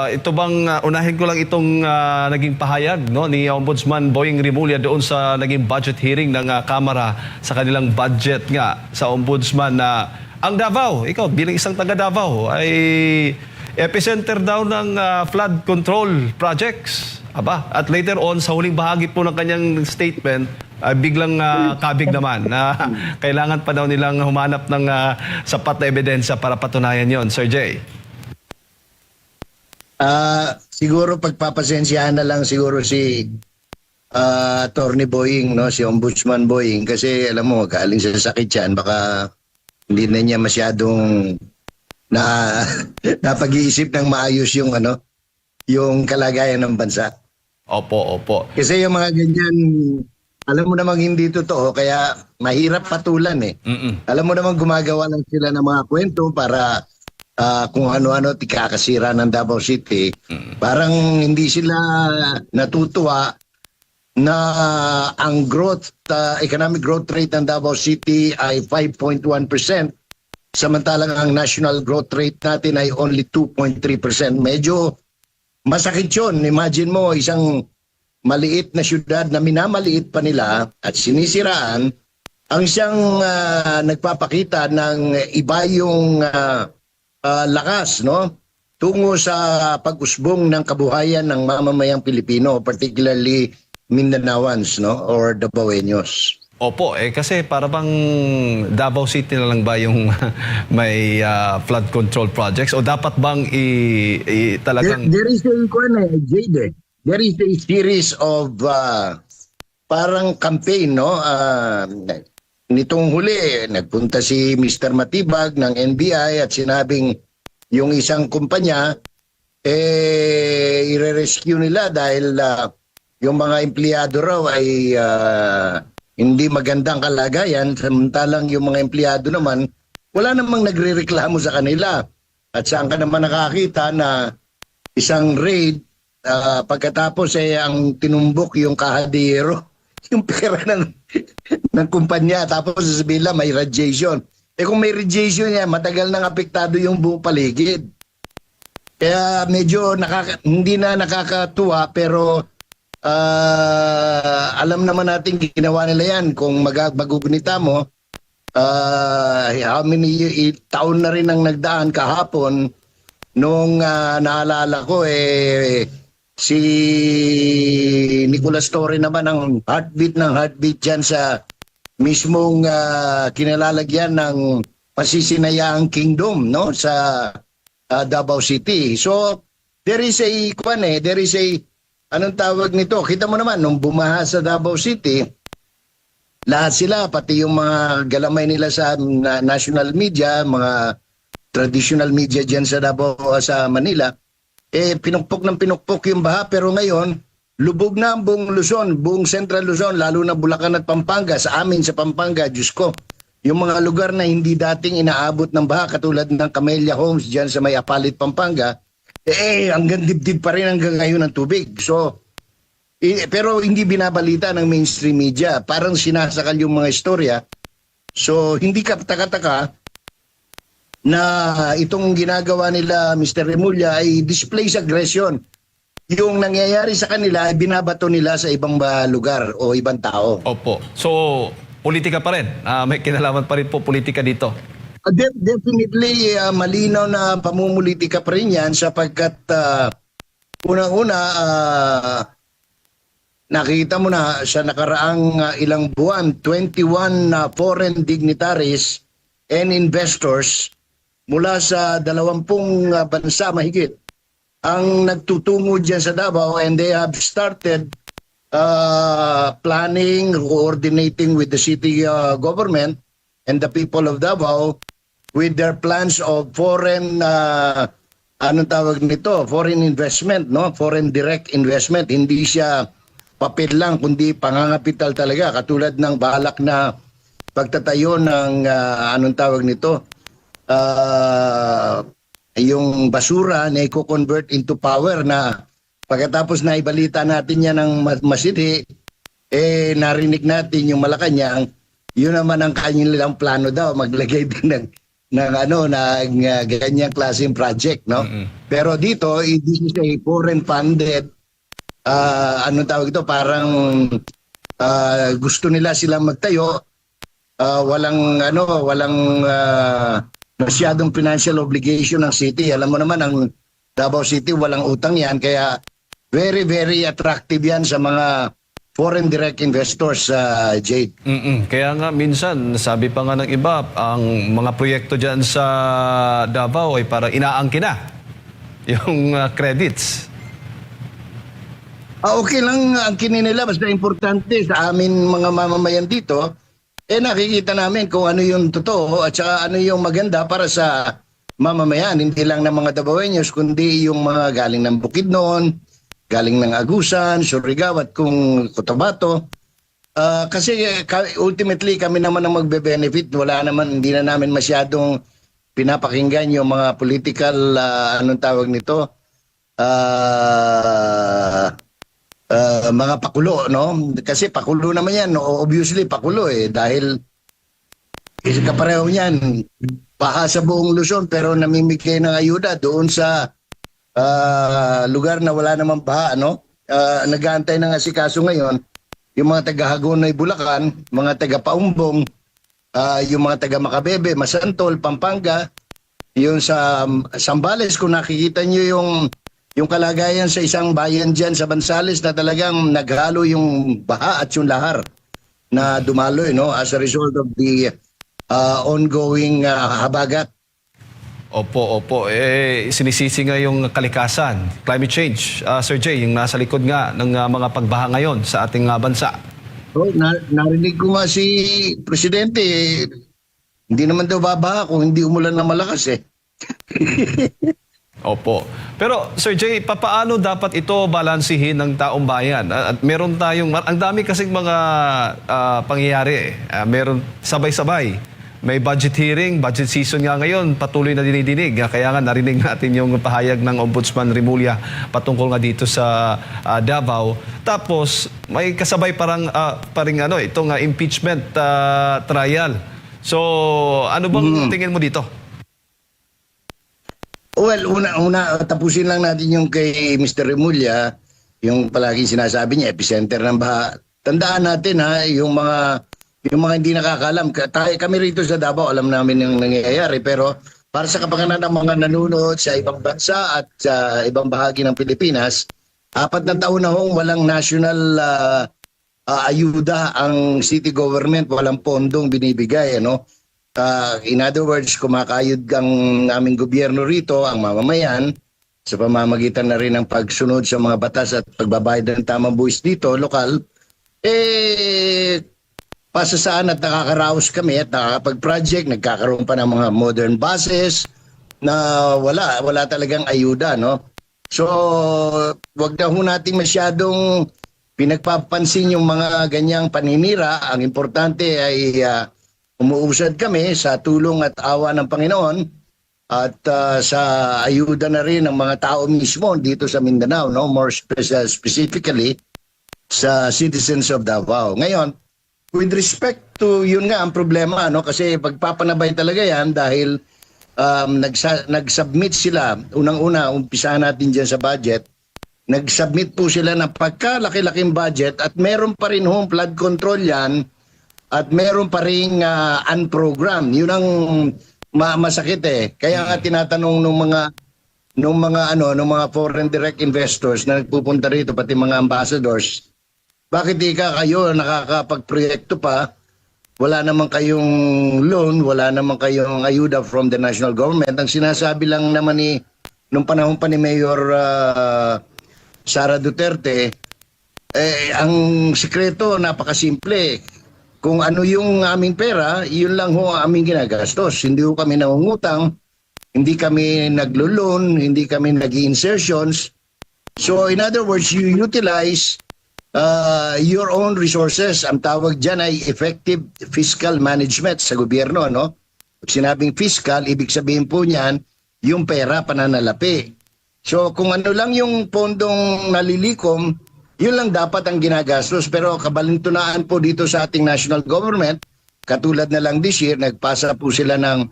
ito bang unahin ko lang itong naging pahayag no ni Ombudsman Boying Rimulya doon sa naging budget hearing ng Kamara sa kanilang budget nga sa Ombudsman na ang Davao, ikaw bilang isang taga Davao ay epicenter daw ng flood control projects. Aba, at later on sa huling bahagi po ng kanyang statement biglang kabig naman na kailangan pa daw nilang humanap ng sapat na ebidensya para patunayan yon, Sir Jay. Siguro pagpapasensyahan na lang siguro si Attorney Boying, no, si Ombudsman Boying, kasi alam mo, galing sa sakit yan, baka hindi na niya masyadong napag-iisip ng maayos yung yung kalagayan ng bansa. Opo, opo. Kasi yung mga ganyan, alam mo namang hindi totoo, kaya mahirap patulan eh. Alam mo namang gumagawa lang sila ng mga kwento para kung ano-ano tikakasira ng Davao City. Parang hindi sila natutuwa na ang economic growth rate ng Davao City ay 5.1%, samantalang ang national growth rate natin ay only 2.3%. Medyo masakit yun. Imagine mo, isang maliit na syudad na minamaliit pa nila at sinisiraan, ang siyang nagpapakita ng iba yung lakas, no, tungo sa pag-usbong ng kabuhayan ng mamamayang Pilipino, particularly Mindanaoans, no, or Davaoeños. Opo, kasi para bang Davao City na lang ba yung may flood control projects o dapat bang talagang there is Jade, there is a series of parang campaign, no, nitong huli, nagpunta si Mr. Matibag ng NBI at sinabing yung isang kumpanya, i-rescue nila dahil yung mga empleyado raw ay hindi magandang kalagayan, samantalang yung mga empleyado naman, wala namang nagre-reklamo sa kanila. At saan ka naman nakakita na isang raid, pagkatapos ang tinumbok yung kahadiyero, yung pera ng kumpanya, tapos sasabihin lang may radiation. Kung may radiation yan, matagal nang apektado yung buong paligid. Kaya medyo hindi na nakakatuwa, pero alam naman natin ginawa nila yan. Kung magugunita mo, how many taon na rin ang nagdaan kahapon nung naalala ko si Nicolas Torre naman ang heartbeat dyan sa mismong kinalalagyan ng masisinayaang kingdom, no, sa Davao City. So there is anong tawag nito? Kita mo naman nung bumaha sa Davao City, lahat sila, pati yung mga galamay nila sa national media, mga traditional media dyan sa Davao, sa Manila, pinukpok ng pinukpok yung baha, pero ngayon, lubog na ang buong Luzon, buong Central Luzon, lalo na Bulacan at Pampanga. Sa amin, sa Pampanga, Diyos ko, yung mga lugar na hindi dating inaabot ng baha, katulad ng Camellia Homes dyan sa may Apalit, Pampanga, hanggang dibdib pa rin hanggang ngayon ng tubig. So, pero hindi binabalita ng mainstream media. Parang sinasakal yung mga istorya. So, hindi ka taka-taka na itong ginagawa nila Mr. Remulla ay displays aggression. Yung nangyayari sa kanila ay binabato nila sa ibang lugar o ibang tao. Opo. So, politika pa rin. May kinalaman pa rin po politika dito. Definitely, malinaw na pamumulitika pa rin yan sapagkat unang-una, nakita mo na sa nakaraang ilang buwan, 21 foreign dignitaries and investors mula sa 20 bansa mahigit ang nagtutungo dyan sa Davao, and they have started planning, coordinating with the city government and the people of Davao with their plans of foreign foreign investment, no, foreign direct investment. Hindi siya papel lang kundi pangangapital talaga, katulad ng balak na pagtatayo ng yung basura na i-convert into power, na pagkatapos na ibalita natin yan ng Masidi, narinig natin yung Malacanang, yun naman ang kanilang plano daw, maglagay din ng ganyang klaseng project, no? Pero dito, this is a foreign funded, anong tawag ito, parang gusto nila silang magtayo, walang masyadong financial obligation ng city. Alam mo naman, ang Davao City walang utang yan, kaya very, very attractive yan sa mga foreign direct investors, Jade. Kaya nga minsan, sabi pa nga ng iba, ang mga proyekto dyan sa Davao ay parang inaangkin na yung credits. Okay lang ang kinin nila, basta importante sa amin mga mamamayan dito, nakikita namin kung ano yung totoo at saka ano yung maganda para sa mamamayan, hindi lang ng mga Davaoeños, kundi yung mga galing ng Bukidnon, galing ng Agusan, Surigao at kung Cotabato. Kasi ultimately kami naman ang magbe-benefit. Wala naman, hindi na namin masyadong pinapakinggan yung mga political, anong tawag nito, mga pakulo, no? Kasi pakulo naman yan, no? Obviously pakulo dahil kapareho niyan, baha sa buong Luzon pero namimigay ng ayuda doon sa lugar na wala namang baha, no? Nag-aantay ng asikaso ngayon yung mga taga Hagonoy, Bulacan, mga taga Paumbong, yung mga taga Macabebe, Masantol, Pampanga, yung sa Zambales, kung nakikita nyo yung kalagayan sa isang bayan dyan sa Bansales na talagang naghalo yung baha at yung lahar na dumaloy, no? As a result of the ongoing habagat. Opo. Sinisisi nga yung kalikasan, climate change. Sir Jay, yung nasa likod nga ng mga pagbaha ngayon sa ating bansa. Narinig ko nga si Presidente, hindi naman daw babaha kung hindi umulan na malakas Opo. Pero Sir Jay, papaano dapat ito balansihin ng taong bayan? At meron tayong, ang dami kasing mga pangyayari. Meron sabay-sabay. May budget hearing, budget season nga ngayon, patuloy na dinidinig. Kaya nga narinig natin yung pahayag ng Ombudsman Remulla patungkol nga dito sa Davao. Tapos may kasabay parang itong impeachment trial. So ano bang tingin mo dito? Well, una tapusin lang natin yung kay Mr. Remulla, yung palaging sinasabi niya, epicenter ng baha. Tandaan natin yung mga hindi nakakalam. Kami rito sa Davao, alam namin yung nangyayari. Pero para sa kapakanan ng mga nanonood sa ibang bansa at sa ibang bahagi ng Pilipinas, 4 na taon na walang national ayuda ang city government, walang pondong binibigay. In other words, kumakayod ang aming gobyerno rito, ang mamamayan, sa pamamagitan na rin ng pagsunod sa mga batas at pagbabayad ng tamang buwis dito, lokal, pasasaan at nakakaraos kami at nakakapag-project, nagkakaroon pa ng mga modern buses na wala talagang ayuda, no? So, wag na ho natin masyadong pinagpapansin yung mga ganyang paninira. Ang importante ay umuusad kami sa tulong at awa ng Panginoon at sa ayuda na rin ng mga tao mismo dito sa Mindanao, no? More specifically sa citizens of Davao. Ngayon, with respect to yun nga ang problema, no? Kasi pagpapanabay talaga yan dahil nag-submit sila, unang-una, umpisahan natin dyan sa budget, nag-submit po sila ng pagkalaki-laking budget at meron pa rin home flood control yan at meron pa rin unprogram. Yun ang masakit Kaya nga tinatanong nung mga foreign direct investors na nagpupunta rito, pati mga ambassadors, bakit di kayo nakakapagproyekto pa? Wala naman kayong loan, wala naman kayong ayuda from the national government. Ang sinasabi lang naman nung panahon pa ni Mayor Sara Duterte, ang sikreto napakasimple. Kung ano yung aming pera, yun lang ho ang aming ginagastos. Hindi ho kami nangungutang, hindi kami naglo-loan, hindi kami nag-insertions. So in other words, you utilize your own resources. Ang tawag dyan ay effective fiscal management sa gobyerno, no? Pag sinabing fiscal, ibig sabihin po niyan, yung pera pananalapi. So kung ano lang yung pondong nalilikom, yun lang dapat ang ginagastos. Pero kabalintunaan po dito sa ating national government, katulad na lang this year, nagpasa po sila ng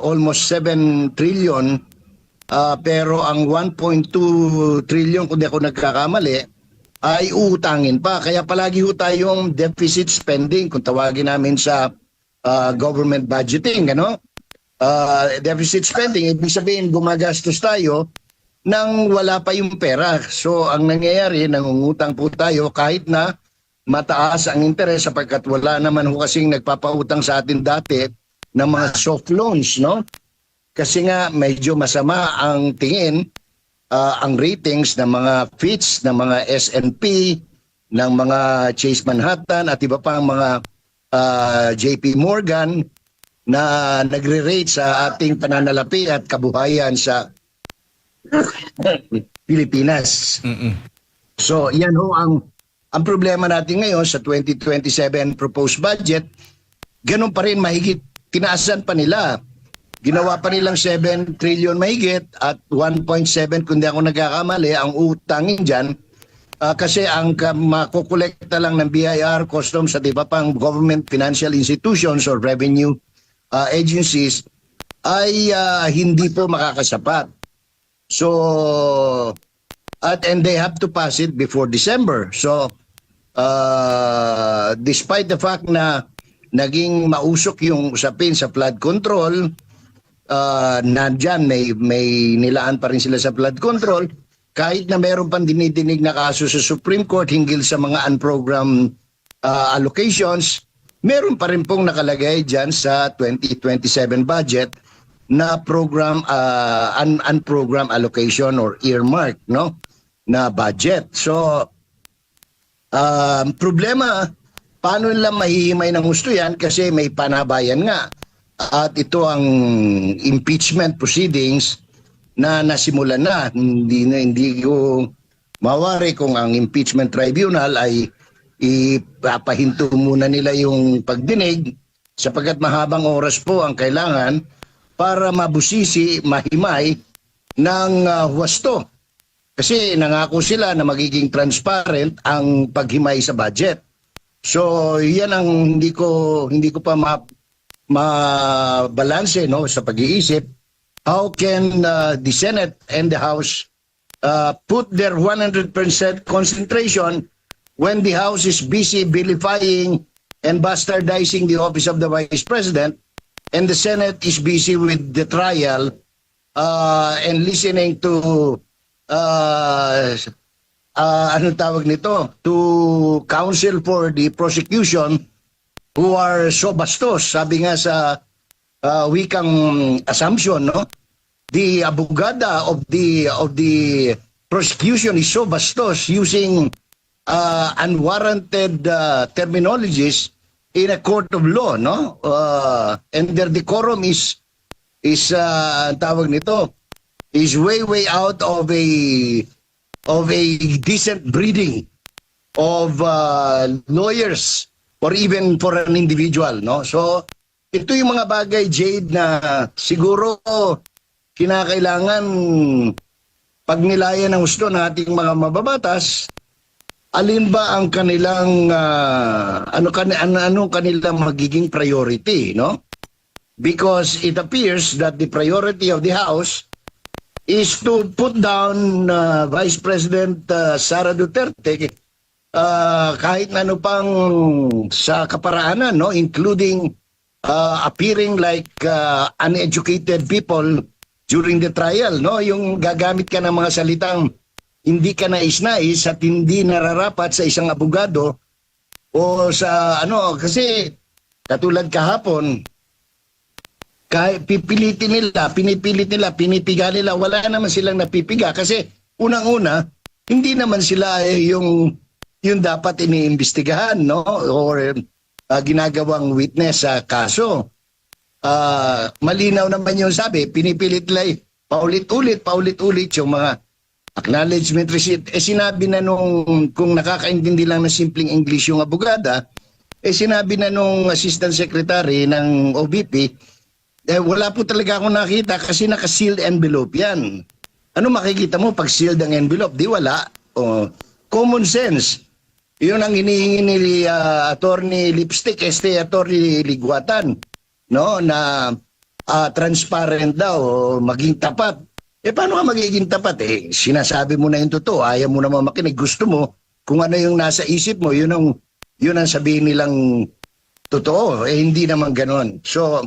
almost 7 trillion, pero ang 1.2 trillion, kung di ako nagkakamali, ay uutangin pa. Kaya palagi ho tayong deficit spending, kung tawagin namin sa government budgeting, ano? Deficit spending, ibig sabihin gumagastos tayo nang wala pa yung pera. So ang nangyayari, nangungutang po tayo kahit na mataas ang interes sapagkat wala naman ho kasing nagpapautang sa atin dati ng mga soft loans, no? Kasi nga medyo masama ang tingin, ang ratings ng mga Fitch, ng mga S&P, ng mga Chase Manhattan at iba pang mga JP Morgan na nagre-rate sa ating pananalapi at kabuhayan sa Pilipinas. So yan ho ang problema natin ngayon sa 2027 proposed budget. Ganun pa rin, mahigit tinaasan pa nila. Ginawa pa nilang 7 trillion mahigit at 1.7 kung di ako nagkakamali ang utangin dyan. Kasi ang makukolekta lang ng BIR, customs at iba pang government financial institutions or revenue agencies ay hindi po makakasapat. So, and they have to pass it before December. So, despite the fact na naging mausok yung usapin sa flood control, nandyan, may nilaan pa rin sila sa flood control, kahit na meron pang dinidinig na kaso sa Supreme Court hinggil sa mga unprogrammed allocations, meron pa rin pong nakalagay dyan sa 2027 budget na program, unprogrammed allocation or earmark, no, na budget. So, problema, paano nila mahihimay ng gusto yan kasi may panabayan nga. At ito ang impeachment proceedings na nasimulan na. Hindi ko mawari kung ang impeachment tribunal ay ipapahinto muna nila yung pagdinig sapagkat mahabang oras po ang kailangan para mabusisi, mahimay ng huwasto. Kasi nangako sila na magiging transparent ang paghimay sa budget. So yan ang hindi ko pa mabalanse, no, sa pag-iisip. How can the Senate and the House put their 100% concentration when the House is busy vilifying and bastardizing the office of the Vice President and the Senate is busy with the trial and listening to anong tawag nito, to counsel for the prosecution who are so bastos. Sabi nga sa wikang assumption, no, the abogada of the prosecution is so bastos using unwarranted terminologies in a court of law, no, and their decorum is tawag nito, is way out of a decent breeding of lawyers or even for an individual, no? So ito yung mga bagay, Jade, na siguro kinakailangan pag nilayan ng gusto ng ating mga mababatas, alin ba ang kanilang anong kanilang magiging priority, no? Because it appears that the priority of the House is to put down Vice President Sara Duterte kahit na ano pang sa kaparaanan, no, including appearing like uneducated people during the trial, no, yung gagamit ka ng mga salitang hindi ka nais-nais at hindi nararapat sa isang abogado o sa ano, kasi katulad kahapon, kahit pinipilit nila, pinipiga nila, wala naman silang napipiga kasi unang-una, hindi naman sila yung dapat iniimbestigahan, no, or ginagawang witness sa kaso. Malinaw naman yung sabi, pinipilit nila paulit-ulit yung mga acknowledgement receipt. Sinabi na kung nakakaintindi lang ng simpleng English yung abogada, sinabi na nung Assistant Secretary ng OBP, wala po talaga akong nakita kasi naka-sealed envelope yan. Ano makikita mo pag sealed ang envelope? Di wala. Common sense. Yun ang hinihingi ni Attorney Lipstick, Attorney Ligwatan, no, na transparent daw, o maging tapat. Paano ka magiging tapat? Sinasabi mo na yung totoo, ayaw mo naman makinig. Gusto mo, kung ano yung nasa isip mo, yun ang sabihin nilang totoo. Hindi naman ganon. So,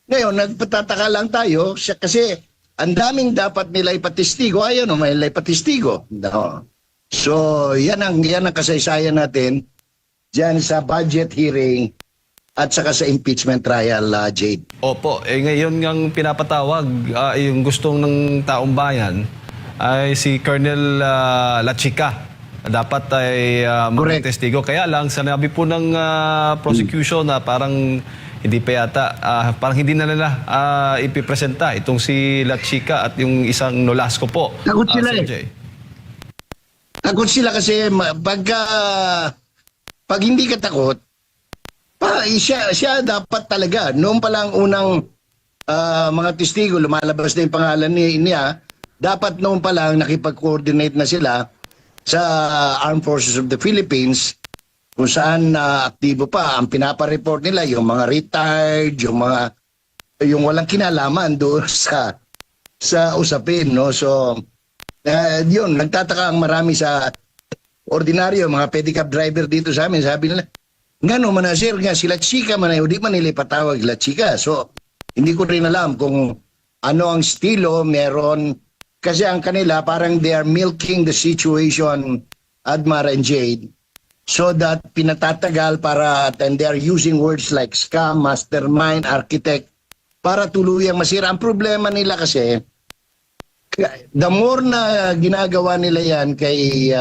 ngayon, nagpatataka lang tayo kasi ang daming dapat nila ipatistigo, ayaw naman nila ipatistigo. No. So, yan ang kasaysayan natin dyan sa budget hearing at saka sa impeachment trial, Jade. Opo, ngayon ngang pinapatawag, yung gustong ng taong bayan ay si Colonel Lachica. Dapat ay Correct. testigo. Kaya lang, sanabi po ng prosecution na parang hindi pa yata, parang hindi na nila ipipresenta itong si Lachica at yung isang Nolasco po. Takot sila Sir eh. Jay. Takot sila kasi pag hindi ka takot, siya dapat talaga. Noong palang unang mga testigo, lumalabas na yung pangalan niya, dapat noong palang nakipag-coordinate na sila sa Armed Forces of the Philippines kung saan aktibo pa. Ang pinapa-report nila, yung mga retired, yung walang kinalaman doon sa usapin. No? So, yun, nagtataka ang marami sa ordinaryo, mga pedicab driver dito sa amin. Sabi nila, nga no, manasir nga, sila chika man ay, di man nila ipatawag la chika. So, hindi ko rin alam kung ano ang estilo meron. Kasi ang kanila, parang they are milking the situation, Admar and Jade, so that pinatatagal and they are using words like scam, mastermind, architect, para tuluyang masira. Ang problema nila kasi, the more na ginagawa nila yan kay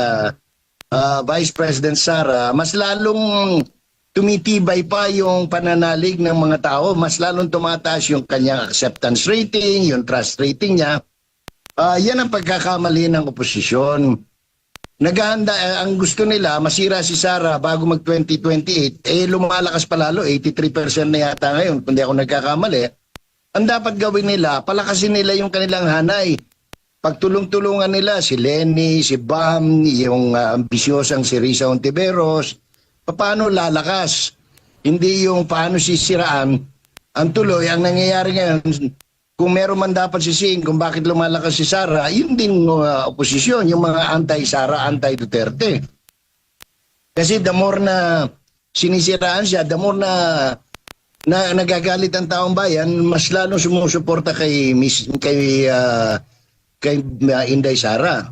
Vice President Sara, mas lalong tumitibay pa yung pananalig ng mga tao, mas lalong tumataas yung kanyang acceptance rating, yung trust rating niya. Yan ang pagkakamali ng oposisyon. Naghahanda, ang gusto nila, masira si Sara bago mag-2028, lumalakas pa lalo, 83% na yata ngayon, kung di ako nagkakamali. Ang dapat gawin nila, palakasin nila yung kanilang hanay. Pagtulong-tulungan nila si Lenny, si Bam, yung ambisyosang si Risa Ontiveros, paano lalakas? Hindi yung paano sisiraan. Ang tuloy, ang nangyayari ngayon, kung meron man dapat sisihin kung bakit lumalakas si Sara, yun din oposisyon, yung mga anti-Sara, anti-Duterte. Kasi the more na sinisiraan siya, the more na nagagalit ang taong bayan, mas lalo sumusuporta kay Inday Sara.